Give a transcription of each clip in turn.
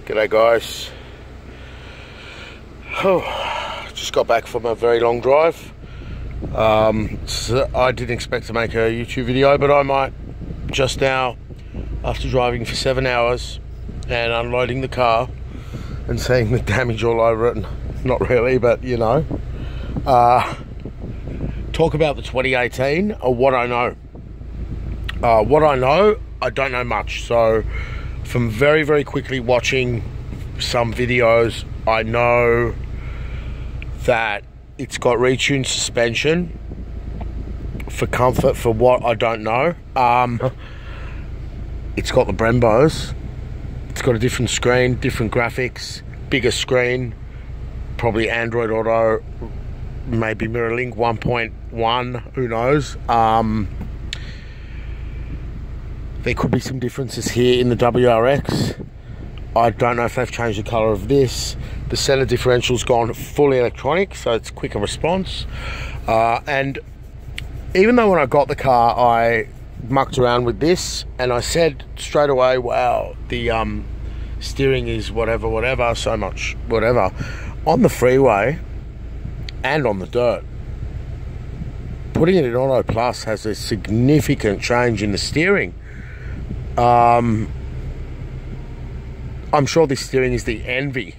G'day guys. Just got back from a very long drive. So I didn't expect to make a YouTube video, but I might just now, after driving for 7 hours and unloading the car and seeing the damage all over it. Not really, but you know. Talk about the 2018 or what I know. What I know, I don't know much. So from very quickly watching some videos, I know that it's got retuned suspension for comfort. For what, I don't know. It's got the Brembos. It's got a different screen, different graphics, bigger screen, probably Android Auto, maybe MirrorLink 1.1, who knows. There could be some differences here in the WRX. I don't know if they've changed the colour of this. The center differential's gone fully electronic, so it's quicker response. And even though when I got the car, I mucked around with this, and I said straight away, wow, the steering is whatever, so much whatever. On the freeway and on the dirt, putting it in Auto Plus has a significant change in the steering. I'm sure this steering is the envy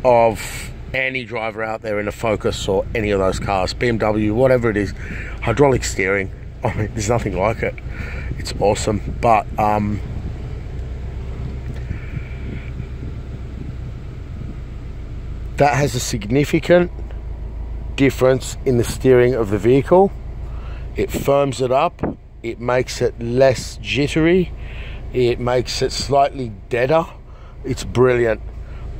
of any driver out there in a Focus or any of those cars, BMW, whatever it is. Hydraulic steering, I mean, there's nothing like it. It's awesome. But that has a significant difference in the steering of the vehicle. It firms it up, it makes it less jittery, it makes it slightly deader. It's brilliant.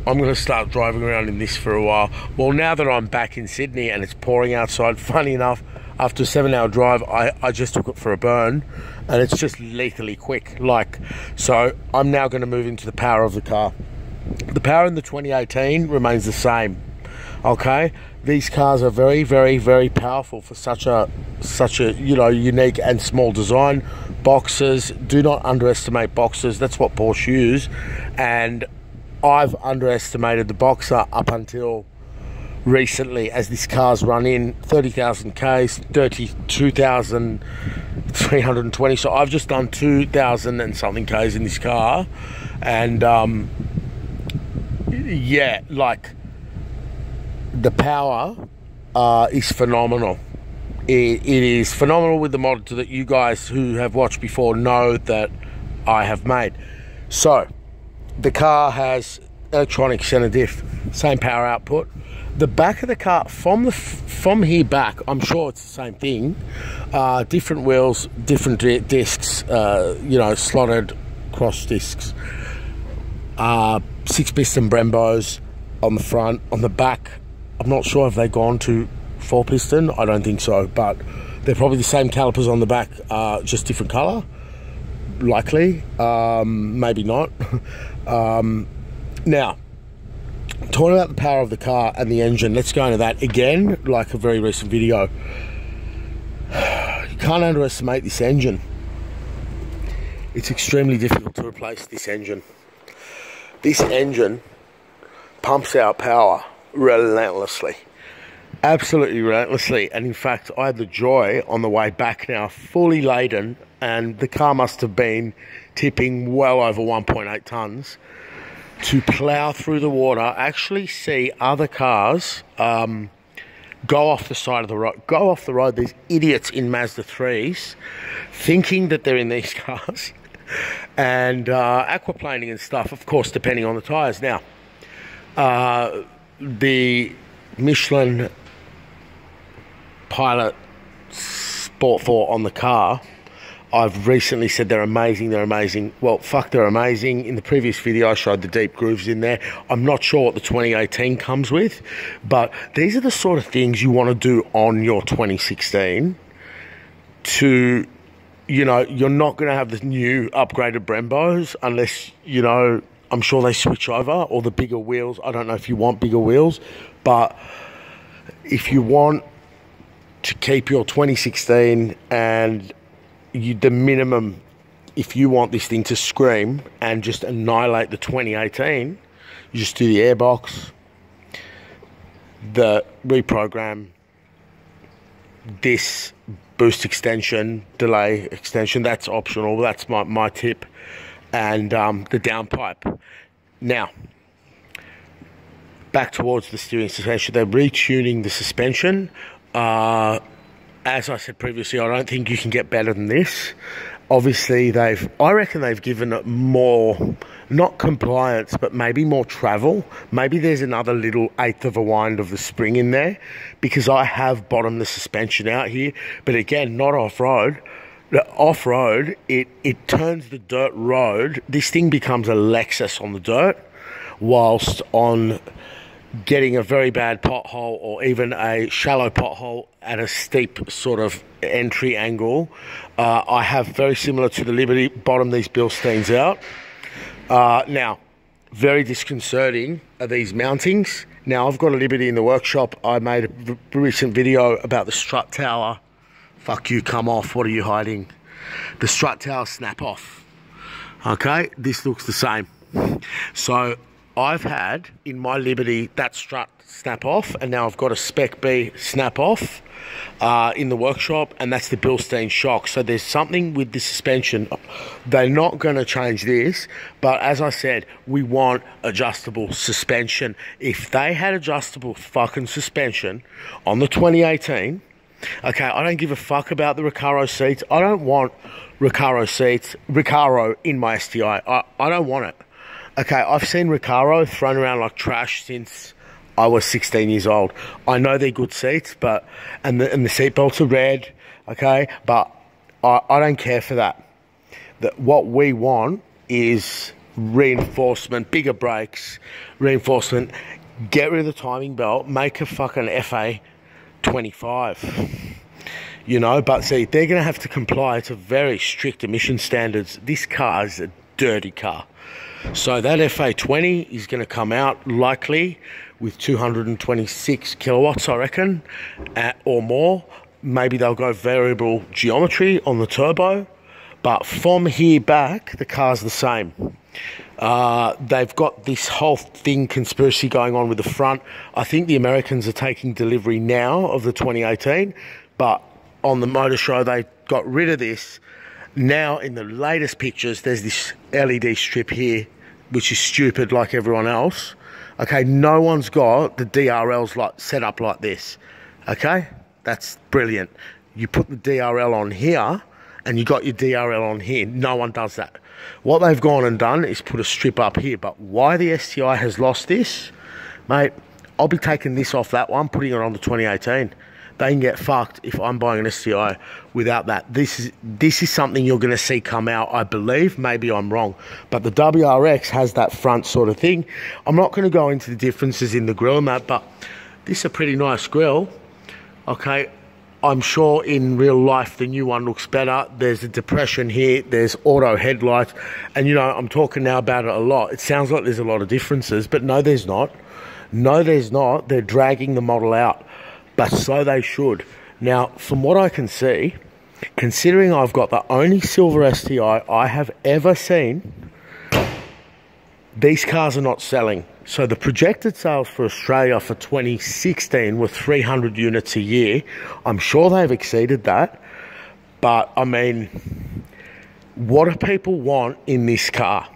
I'm going to start driving around in this for a while. Well, now that I'm back in Sydney and it's pouring outside, funny enough, after a 7-hour drive, I just took it for a burn, and it's just lethally quick. So I'm now going to move into the power of the car. The power in the 2018 remains the same. Okay, these cars are very powerful for such a unique and small design. Boxes, do not underestimate boxes. That's what Porsche use, and I've underestimated the Boxer up until recently, as this car's run in 30,000 Ks, 32,320. So I've just done 2,000 and something Ks in this car, and yeah, the power is phenomenal. It is phenomenal with the mod that you guys who have watched before know that I have made. So the car has electronic center diff, same power output. The back of the car, from here back, I'm sure it's the same thing. Different wheels, different discs, slotted cross discs. 6-piston Brembos on the front. On the back, I'm not sure if they've gone to 4-piston. I don't think so, but they're probably the same calipers on the back, just different colour. Likely, maybe not. Now, talking about the power of the car and the engine, let's go into that again, like a very recent video. You can't underestimate this engine. It's extremely difficult to replace this engine. This engine pumps out power relentlessly. Absolutely relentlessly. And in fact, I had the joy on the way back now, fully laden, and the car must have been tipping well over 1.8 tons, to plow through the water, actually see other cars go off the side of the road, go off the road. These idiots in Mazda 3s thinking that they're in these cars, and aquaplaning and stuff, of course, depending on the tyres. Now, the Michelin Pilot Sport 4 on the car, I've recently said they're amazing, they're amazing. Well, fuck, they're amazing. In the previous video, I showed the deep grooves in there. I'm not sure what the 2018 comes with, but these are the sort of things you want to do on your 2016 to, you're not going to have the new upgraded Brembos unless, I'm sure they switch over, or the bigger wheels. I don't know if you want bigger wheels, but if you want to keep your 2016 and the minimum if you want this thing to scream and just annihilate the 2018, you just do the airbox, the reprogram, this boost extension, delay extension, that's optional, that's my tip, and the downpipe. Now, back towards the steering suspension, they're retuning the suspension. As I said previously, I don't think you can get better than this. Obviously, I reckon they've given it more, not compliance, but maybe more travel. Maybe there's another little eighth of a wind of the spring in there, because I have bottomed the suspension out here, but again, not off-road. Off-road, it turns the dirt road. This thing becomes a Lexus on the dirt, whilst on getting a very bad pothole or even a shallow pothole at a steep sort of entry angle, I have, very similar to the Liberty, bottomed these Bilsteins out. Now, very disconcerting are these mountings. Now, I've got a Liberty in the workshop. I made a recent video about the strut tower. Fuck you, come off, what are you hiding? The strut tower snap off. Okay, this looks the same. So I've had in my Liberty that strut snap off, and now I've got a Spec B snap off in the workshop, and that's the Bilstein shock. So there's something with the suspension. They're not going to change this, but as I said, we want adjustable suspension. If they had adjustable fucking suspension on the 2018, okay, I don't give a fuck about the Recaro seats. I don't want Recaro in my STi. I don't want it. Okay, I've seen Recaro thrown around like trash since I was 16 years old. I know they're good seats, but and the seat belts are red, okay, but I don't care for that. What we want is reinforcement, bigger brakes, reinforcement. Get rid of the timing belt, make a fucking FA 25. You know, but see, they're going to have to comply to very strict emission standards. This car is a dirty car. So that FA20 is going to come out likely with 226 kilowatts, I reckon, or more. Maybe they'll go variable geometry on the turbo, but from here back, the car's the same. They've got this whole thing conspiracy going on with the front. I think the Americans are taking delivery now of the 2018, but on the motor show, they got rid of this. Now, in the latest pictures, there's this LED strip here, which is stupid like everyone else. Okay, no one's got the DRLs like set up like this. Okay, that's brilliant. You put the DRL on here, and you got your DRL on here. No one does that. What they've gone and done is put a strip up here. But why the STi has lost this, mate, I'll be taking this off that one, putting it on the 2018. They can get fucked if I'm buying an STi without that. This is something you're going to see come out, I believe. Maybe I'm wrong. But the WRX has that front sort of thing. I'm not going to go into the differences in the grille and that, but this is a pretty nice grille. Okay, I'm sure in real life the new one looks better. There's a depression here. There's auto headlights. And, you know, I'm talking now about it a lot. It sounds like there's a lot of differences, but no, there's not. No, there's not. They're dragging the model out. But so they should. Now, from what I can see, considering I've got the only silver STi I have ever seen, these cars are not selling. So the projected sales for Australia for 2016 were 300 units a year. I'm sure they've exceeded that. But, I mean, what do people want in this car?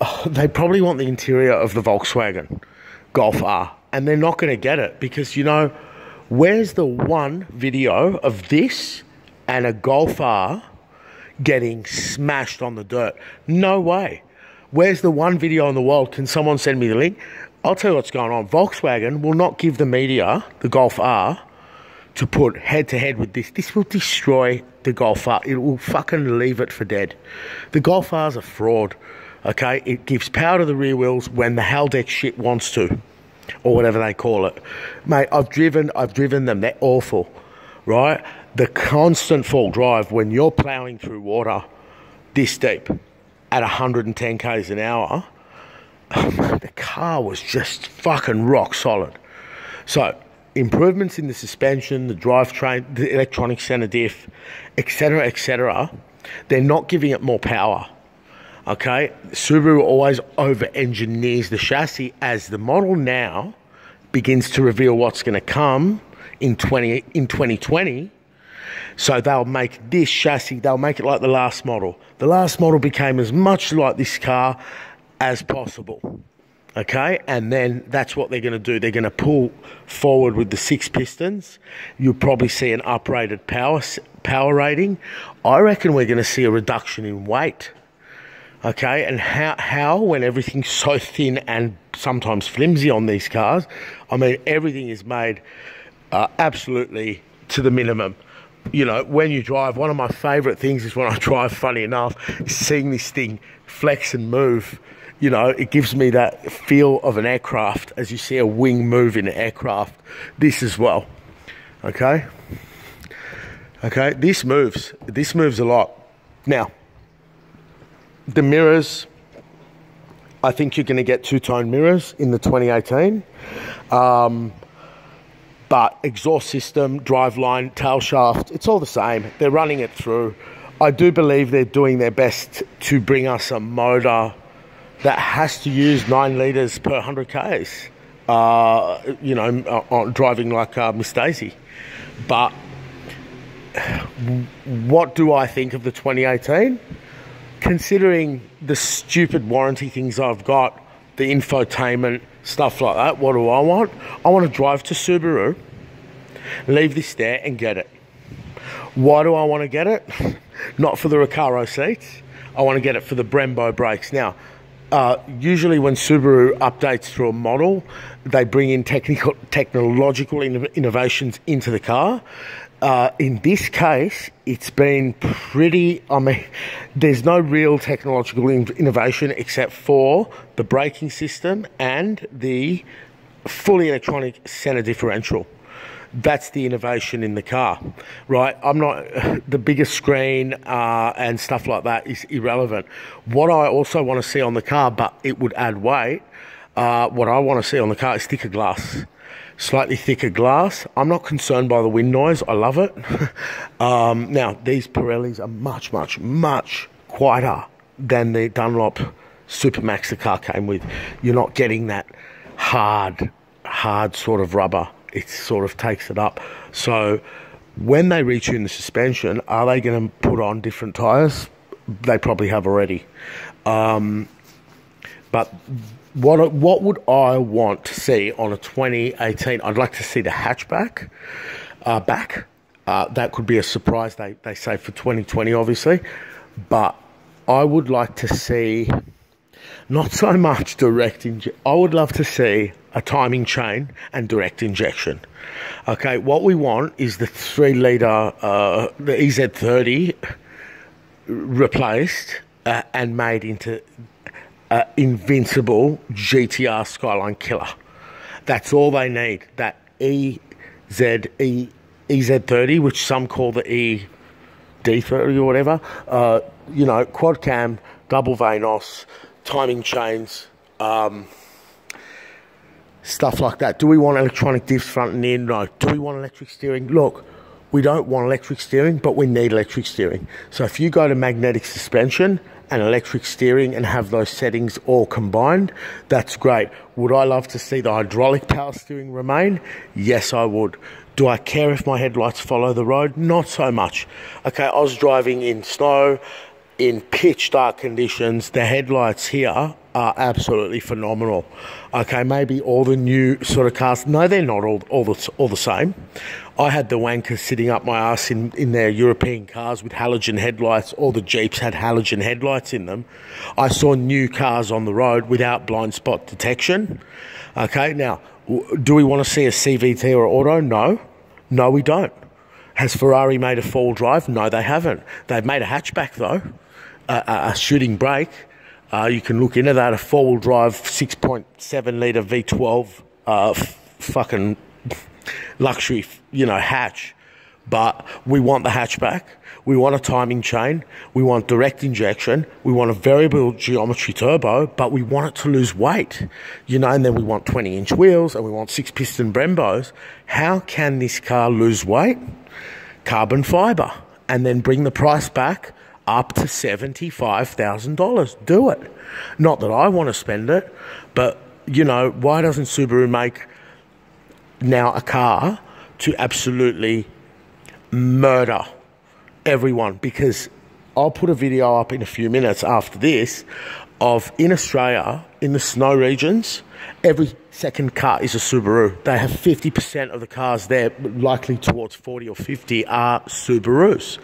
Oh, they probably want the interior of the Volkswagen Golf R. And they're not going to get it because, you know, where's the one video of this and a Golf R getting smashed on the dirt? No way. Where's the one video in the world? Can someone send me the link? I'll tell you what's going on. Volkswagen will not give the media the Golf R to put head-to-head with this. This will destroy the Golf R. It will fucking leave it for dead. The Golf R's a fraud, okay? It gives power to the rear wheels when the Haldex shit wants to, or whatever they call it. Mate, I've driven them. They're awful, right? The constant full drive when you're ploughing through water this deep at 110 k's an hour, the car was just fucking rock solid. So, improvements in the suspension, the drivetrain, the electronic center diff, etc., etc. They're not giving it more power. Okay, Subaru always over-engineers the chassis as the model now begins to reveal what's going to come in 2020. So they'll make this chassis, they'll make it like the last model. The last model became as much like this car as possible. Okay, and then that's what they're going to do. They're going to pull forward with the 6 pistons. You'll probably see an uprated power rating. I reckon we're going to see a reduction in weight. Okay, and how when everything's so thin and sometimes flimsy on these cars? I mean, everything is made absolutely to the minimum. You know, when you drive, one of my favourite things is when I drive, funny enough, seeing this thing flex and move. You know, it gives me that feel of an aircraft as you see a wing move in an aircraft. This as well. Okay? Okay, this moves. This moves a lot. Now, the mirrors, I think you're going to get two-tone mirrors in the 2018. But exhaust system, driveline, tail shaft, it's all the same. They're running it through. I do believe they're doing their best to bring us a motor that has to use 9 litres per 100 Ks, you know, driving like Miss Daisy. But what do I think of the 2018? Considering the stupid warranty things I've got, the infotainment, stuff like that, what do I want? I want to drive to Subaru, leave this there and get it. Why do I want to get it? Not for the Recaro seats. I want to get it for the Brembo brakes. Now, usually when Subaru updates through a model, they bring in technological innovations into the car. In this case, it's been pretty, I mean, there's no real technological innovation except for the braking system and the fully electronic center differential. That's the innovation in the car, right? I'm not, the bigger screen and stuff like that is irrelevant. What I also want to see on the car, but it would add weight, what I want to see on the car is thicker glass. Slightly thicker glass. I'm not concerned by the wind noise. I love it. Now, these Pirellis are much, much, much quieter than the Dunlop Supermax the car came with. You're not getting that hard sort of rubber. It sort of takes it up. So when they retune the suspension, are they going to put on different tyres? They probably have already. But what would I want to see on a 2018? I'd like to see the hatchback back. That could be a surprise, they say, for 2020, obviously. But I would like to see not so much direct injection. I would love to see a timing chain and direct injection. Okay, what we want is the 3-litre, the EZ30 replaced and made into invincible GTR Skyline killer. That's all they need. That EZ30, which some call the ED30 or whatever. You know, quad cam, double Vanos, timing chains, stuff like that. Do we want electronic diffs front and rear? No. Do we want electric steering? Look, we don't want electric steering, but we need electric steering. So if you go to magnetic suspension and electric steering and have those settings all combined, that's great. Would I love to see the hydraulic power steering remain? Yes, I would. Do I care if my headlights follow the road? Not so much. Okay, I was driving in snow, in pitch dark conditions. The headlights here are absolutely phenomenal. Okay, maybe all the new sort of cars, no, they're not all the same. I had the wankers sitting up my ass in their European cars with halogen headlights. All the Jeeps had halogen headlights in them. I saw new cars on the road without blind spot detection. Okay, now, do we want to see a CVT or auto? No. No, we don't. Has Ferrari made a four-wheel drive? No, they haven't. They've made a hatchback, though. A shooting brake. You can look into that. A four-wheel drive, 6.7 litre V12 fucking luxury, you know, hatch. But we want the hatchback. We want a timing chain. We want direct injection. We want a variable geometry turbo, but we want it to lose weight. You know, and then we want 20-inch wheels and we want 6-piston Brembos. How can this car lose weight? Carbon fibre. And then bring the price back up to $75,000. Do it. Not that I want to spend it, but, you know, why doesn't Subaru make now a car to absolutely murder everyone? Because I'll put a video up in a few minutes after this of, in Australia, in the snow regions, every second car is a Subaru. They have 50% of the cars there, likely towards 40 or 50, are Subarus.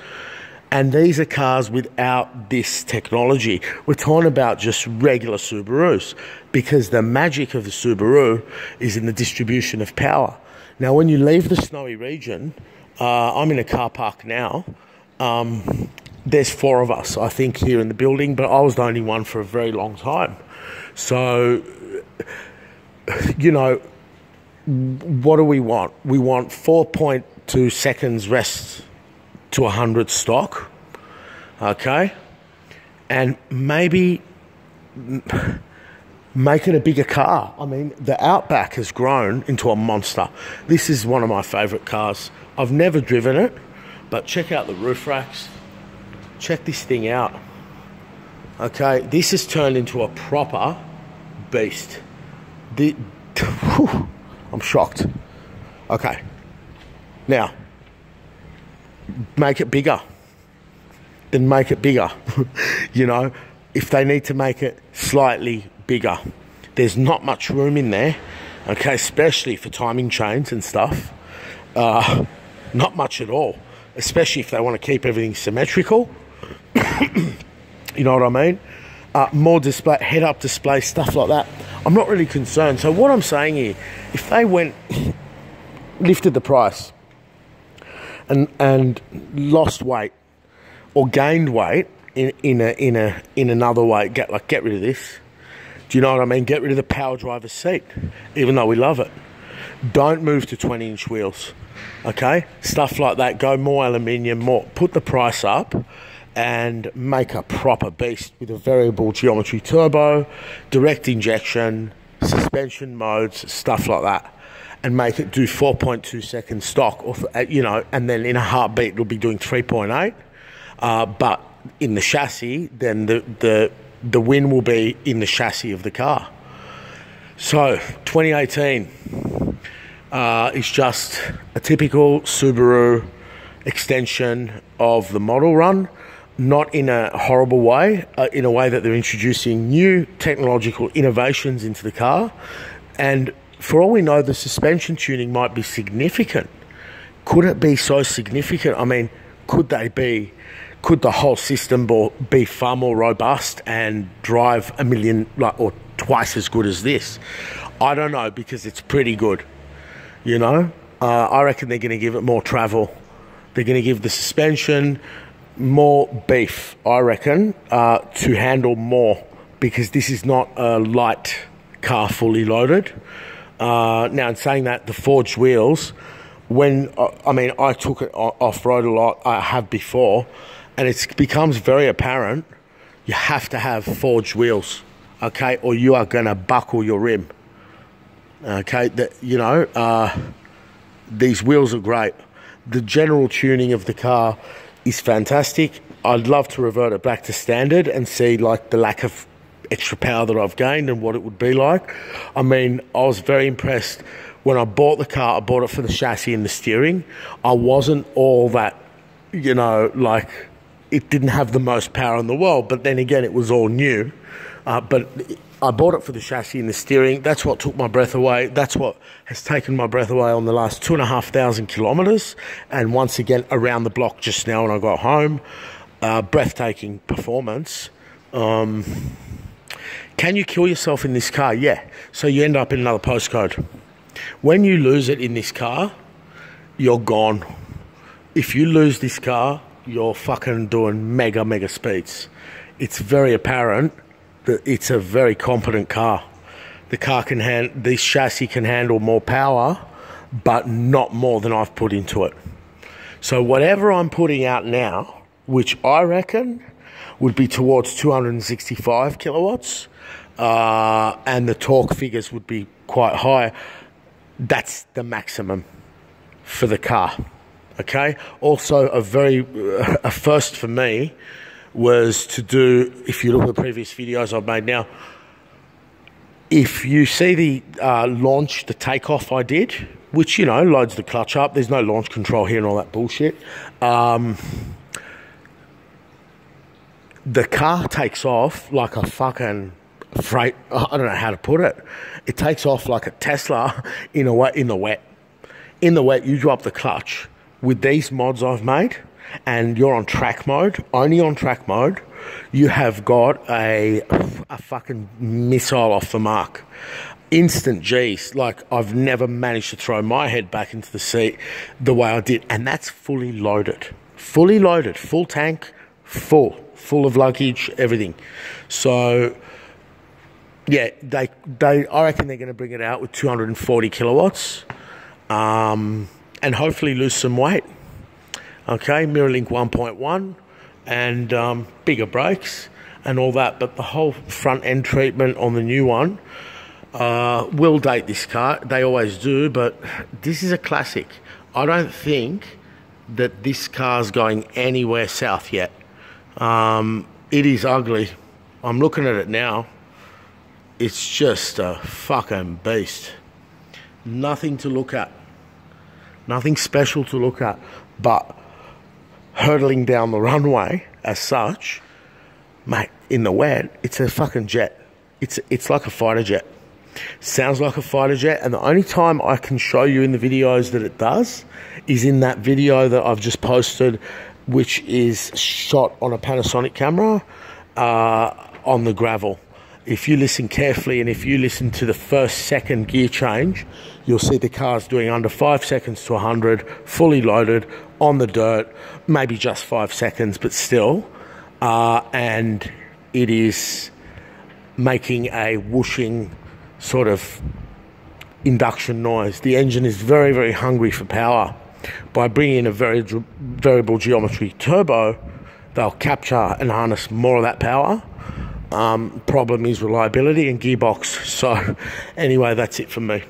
And these are cars without this technology. We're talking about just regular Subarus, because the magic of the Subaru is in the distribution of power. Now, when you leave the snowy region, I'm in a car park now. There's 4 of us, I think, here in the building, but I was the only one for a very long time. So, you know, what do we want? We want 4.2 seconds rest to 100 stock, okay? And maybe make it a bigger car. I mean, the Outback has grown into a monster. This is one of my favourite cars. I've never driven it, but check out the roof racks. Check this thing out. Okay, this has turned into a proper beast. I'm shocked. Okay, now make it bigger. Then make it bigger. You know, if they need to make it slightly bigger, there's not much room in there. Okay, especially for timing chains and stuff. Not much at all. Especially if they want to keep everything symmetrical. You know what I mean? More display, head-up display, stuff like that. I'm not really concerned. So what I'm saying here, if they lifted the price and lost weight or gained weight in another way, get rid of this. Do you know what I mean? Get rid of the power driver's seat, even though we love it. Don't move to 20-inch wheels. Okay, stuff like that. Go more aluminium, put the price up, and make a proper beast with a variable geometry turbo, direct injection, suspension modes, stuff like that, and make it do 4.2 second stock, or you know, and then in a heartbeat it'll be doing 3.8. But in the chassis, then the win will be in the chassis of the car. So 2018 is just a typical Subaru extension of the model run. Not in a horrible way, in a way that they're introducing new technological innovations into the car. And for all we know, the suspension tuning might be significant. Could it be so significant? I mean, could the whole system be far more robust and drive a million, or twice as good as this? I don't know, because it's pretty good. You know, I reckon they're going to give it more travel. They're going to give the suspension more beef, I reckon, to handle more, because this is not a light car fully loaded. Now, in saying that, the forged wheels, I mean, I took it off-road a lot, I have before, and it becomes very apparent you have to have forged wheels, okay, or you are going to buckle your rim. Okay, you know, these wheels are great. The general tuning of the car is fantastic. I'd love to revert it back to standard and see like the lack of extra power that I've gained and what it would be like. I mean, I was very impressed when I bought the car. I bought it for the chassis and the steering. I wasn't all that, you know, like, it didn't have the most power in the world, but then again, it was all new. But I bought it for the chassis and the steering. That's what took my breath away. That's what has taken my breath away on the last 2,500 kilometres. And once again, around the block just now when I got home. Breathtaking performance. Can you kill yourself in this car? Yeah. So you end up in another postcode. When you lose it in this car, you're gone. If you lose this car, you're fucking doing mega speeds. It's very apparent that it's a very competent car. The car this chassis can handle more power, but not more than I've put into it. So whatever I'm putting out now, which I reckon would be towards 265 kilowatts, and the torque figures would be quite high, that's the maximum for the car. Okay. Also, a first for me was to do, if you look at the previous videos I've made now, if you see the launch, the takeoff I did, which, you know, loads the clutch up, there's no launch control here and all that bullshit. The car takes off like a fucking freight, I don't know how to put it. It takes off like a Tesla in the wet. In the wet, you drop the clutch. With these mods I've made, and you're on track mode, only on track mode, you have got a fucking missile off the mark. Instant G's. Like, I've never managed to throw my head back into the seat the way I did. And that's fully loaded. Fully loaded. Full tank. Full of luggage, everything. So, yeah, I reckon they're going to bring it out with 240 kilowatts. And hopefully lose some weight. Okay, MirrorLink 1.1 and bigger brakes and all that. But the whole front end treatment on the new one will date this car. They always do, but this is a classic. I don't think that this car's going anywhere south yet. It is ugly. I'm looking at it now. It's just a fucking beast. Nothing to look at. Nothing special to look at. But hurtling down the runway as such, mate, in the wet, it's a fucking jet. It's like a fighter jet. Sounds like a fighter jet, and the only time I can show you in the videos that it does is in that video that I've just posted, which is shot on a Panasonic camera on the gravel. If you listen carefully and if you listen to the first second gear change, you'll see the car's doing under 5 seconds to 100, fully loaded, on the dirt, maybe just 5 seconds, but still. And it is making a whooshing sort of induction noise. The engine is very, very hungry for power. By bringing in a variable geometry turbo, they'll capture and harness more of that power. Problem is reliability and gearbox. So anyway, that's it from me.